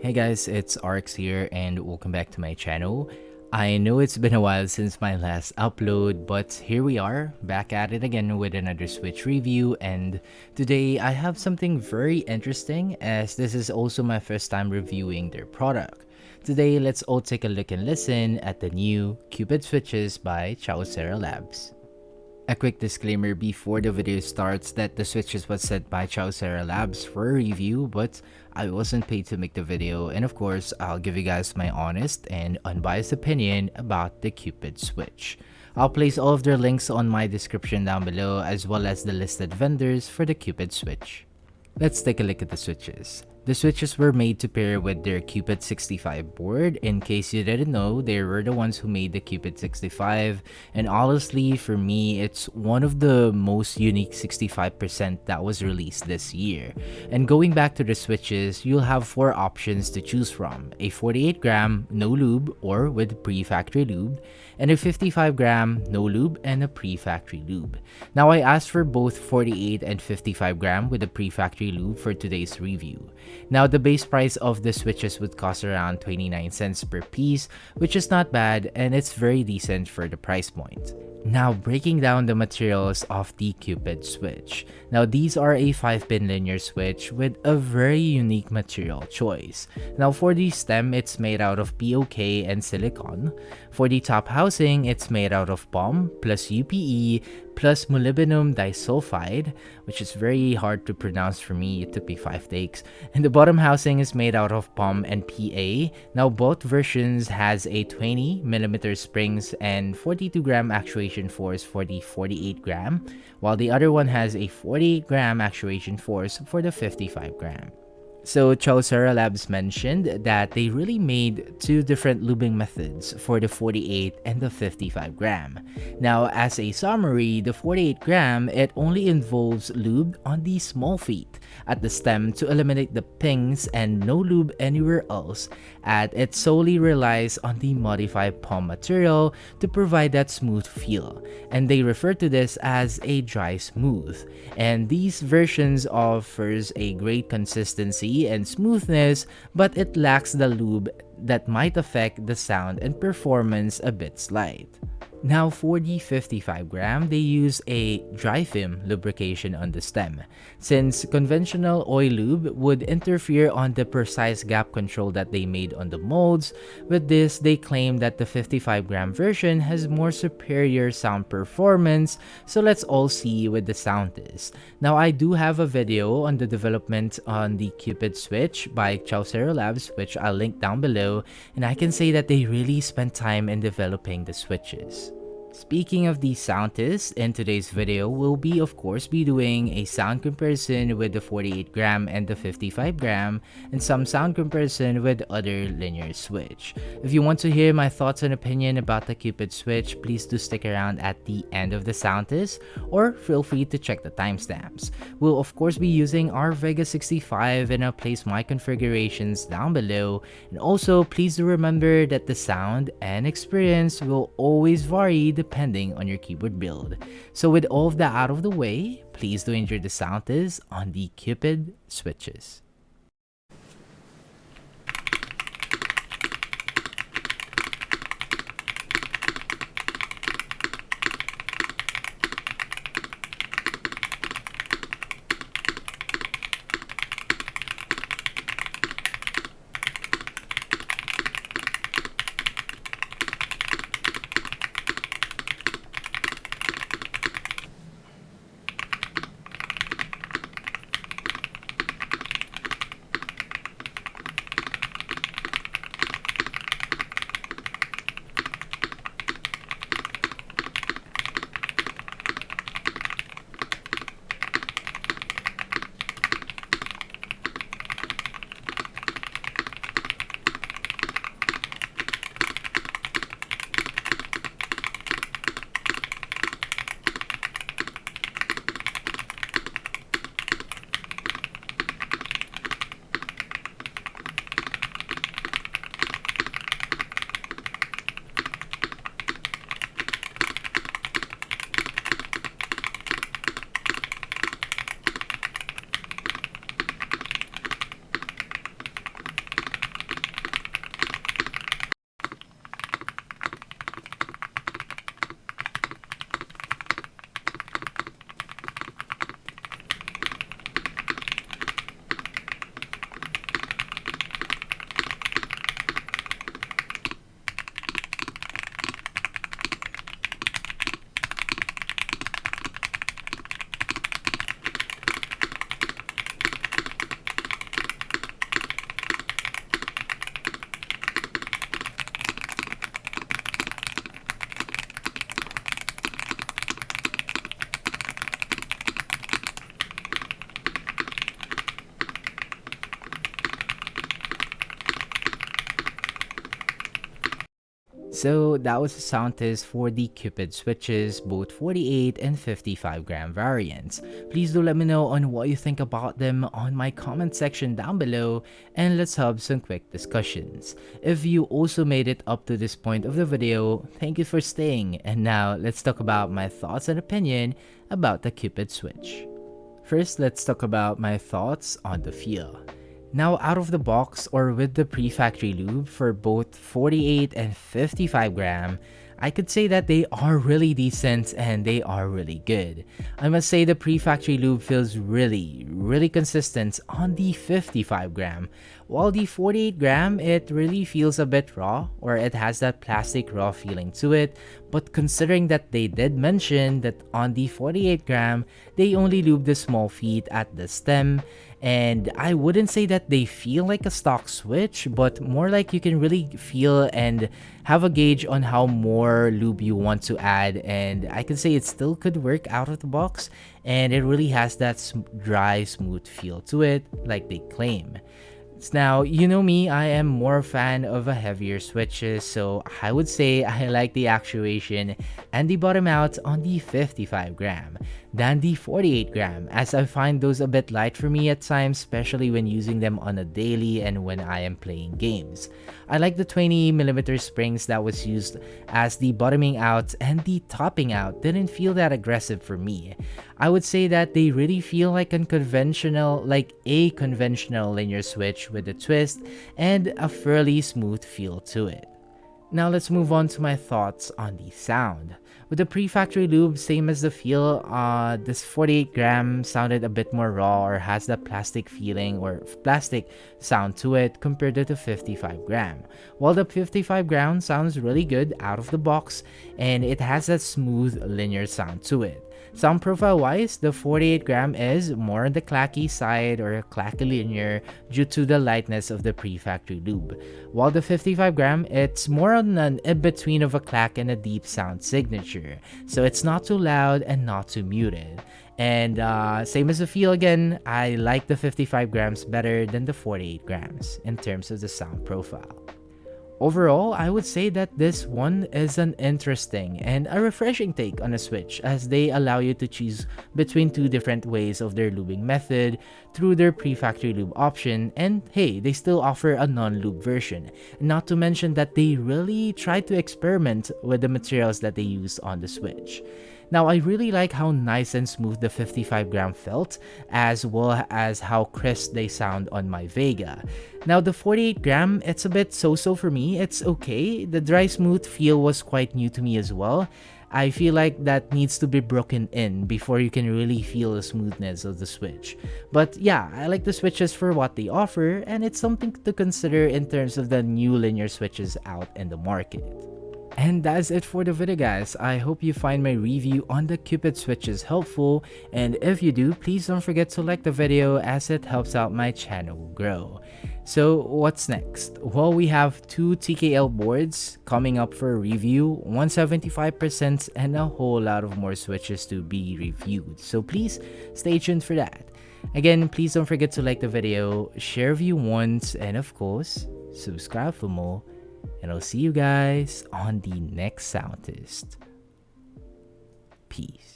Hey guys, it's RX here and welcome back to my channel. I know it's been a while since my last upload, but here we are, back at it again with another Switch review, and today I have something very interesting as this is also my first time reviewing their product. Today, let's all take a look and listen at the new Cupid Switches by Chowsera Labs. A quick disclaimer before the video starts that the switches was sent by Chowsera Labs for a review, but I wasn't paid to make the video, and of course, I'll give you guys my honest and unbiased opinion about the Cupid Switch. I'll place all of their links on my description down below as well as the listed vendors for the Cupid Switch. Let's take a look at the switches. The switches were made to pair with their Cupid 65 board. In case you didn't know, they were the ones who made the Cupid 65, and honestly, for me, it's one of the most unique 65% that was released this year. And going back to the switches, you'll have 4 options to choose from: a 48 gram no lube or with pre-factory lube, and a 55 gram no lube and a pre-factory lube. Now I asked for both 48 and 55 gram with a pre-factory lube for today's review. Now the base price of the switches would cost around 29 cents per piece, which is not bad and it's very decent for the price point. Now breaking down the materials of the Cupid Switch. Now these are a 5-pin linear switch with a very unique material choice. Now for the stem, it's made out of POK and silicone. For the top housing, it's made out of POM plus UPE plus molybdenum disulfide, which is very hard to pronounce for me, it took me 5 takes. And the bottom housing is made out of POM and PA. Now both versions has a 20mm springs and 42 gram actuation force for the 48 gram, while the other one has a 48 gram actuation force for the 55 gram. So Chowsera Labs mentioned that they really made 2 different lubing methods for the 48 and the 55 gram. Now as a summary, the 48 gram, it only involves lube on the small feet at the stem to eliminate the pings and no lube anywhere else, and it solely relies on the modified POM material to provide that smooth feel, and they refer to this as a dry smooth. And these versions offers a great consistency and smoothness, but it lacks the lube that might affect the sound and performance a bit slight. Now for the 55 gram, they use a dry film lubrication on the stem, since conventional oil lube would interfere on the precise gap control that they made on the molds. With this, they claim that the 55 gram version has more superior sound performance, so let's all see with the Soundtest. Now I do have a video on the development on the Cupid Switch by Chowsera Labs, which I'll link down below, and I can say that they really spent time in developing the switches. Speaking of the sound test, in today's video, we'll of course be doing a sound comparison with the 48 gram and the 55 gram, and some sound comparison with other linear switch. If you want to hear my thoughts and opinion about the Cupid Switch, please do stick around at the end of the sound test, or feel free to check the timestamps. We'll of course be using our Vega 65, and I'll place my configurations down below. And also, please do remember that the sound and experience will always vary depending on your keyboard build. So with all of that out of the way, please do enjoy the sound test on the Cupid Switches. So that was a sound test for the Cupid Switches, both 48 and 55 gram variants. Please do let me know on what you think about them on my comment section down below, and let's have some quick discussions. If you also made it up to this point of the video, thank you for staying, and now let's talk about my thoughts and opinion about the Cupid Switch. First, let's talk about my thoughts on the feel. Now, out of the box or with the pre-factory lube for both 48 and 55 gram, I could say that they are really decent and they are really good. I must say the pre-factory lube feels really consistent on the 55 gram, while the 48 gram, it really feels a bit raw, or it has that plastic raw feeling to it. But considering that they did mention that on the 48 gram, they only lube the small feet at the stem, and I wouldn't say that they feel like a stock switch, but more like you can really feel and have a gauge on how more lube you want to add, and I can say it still could work out of the box, and it really has that dry, smooth feel to it, like they claim. Now, you know me, I am more a fan of a heavier switches, so I would say I like the actuation and the bottom out on the 55 gram than the 48 gram, as I find those a bit light for me at times, especially when using them on a daily and when I am playing games. I like the 20mm springs that was used, as the bottoming out and the topping out didn't feel that aggressive for me. I would say that they really feel like a conventional linear switch with a twist and a fairly smooth feel to it. Now let's move on to my thoughts on the sound. With the pre-factory lube, same as the feel, this 48 gram sounded a bit more raw, or has that plastic feeling or plastic sound to it compared to the 55 gram. While the 55 gram sounds really good out of the box, and it has that smooth linear sound to it. Sound profile wise, the 48 gram is more on the clacky side, or clacky linear, due to the lightness of the pre-factory lube. While the 55 gram, it's more on an in-between of a clack and a deep sound signature. So it's not too loud and not too muted. And same as the feel again, I like the 55 grams better than the 48 grams in terms of the sound profile. Overall, I would say that this one is an interesting and a refreshing take on a switch, as they allow you to choose between two different ways of their lubing method through their pre-factory lube option, and hey, they still offer a non-lube version. Not to mention that they really try to experiment with the materials that they use on the switch. Now, I really like how nice and smooth the 55 gram felt, as well as how crisp they sound on my Vega. Now, the 48 gram, it's a bit so-so for me. It's okay. The dry smooth feel was quite new to me as well. I feel like that needs to be broken in before you can really feel the smoothness of the switch. But yeah, I like the switches for what they offer, and it's something to consider in terms of the new linear switches out in the market. And that's it for the video, guys. I hope you find my review on the Cupid Switches helpful, and if you do, please don't forget to like the video, as it helps out my channel grow. So what's next? Well, we have two TKL boards coming up for a review, 175%, and a whole lot of more switches to be reviewed. So please stay tuned for that. Again, please don't forget to like the video, share if you want, and of course, subscribe for more. And I'll see you guys on the next Soundtest. Peace.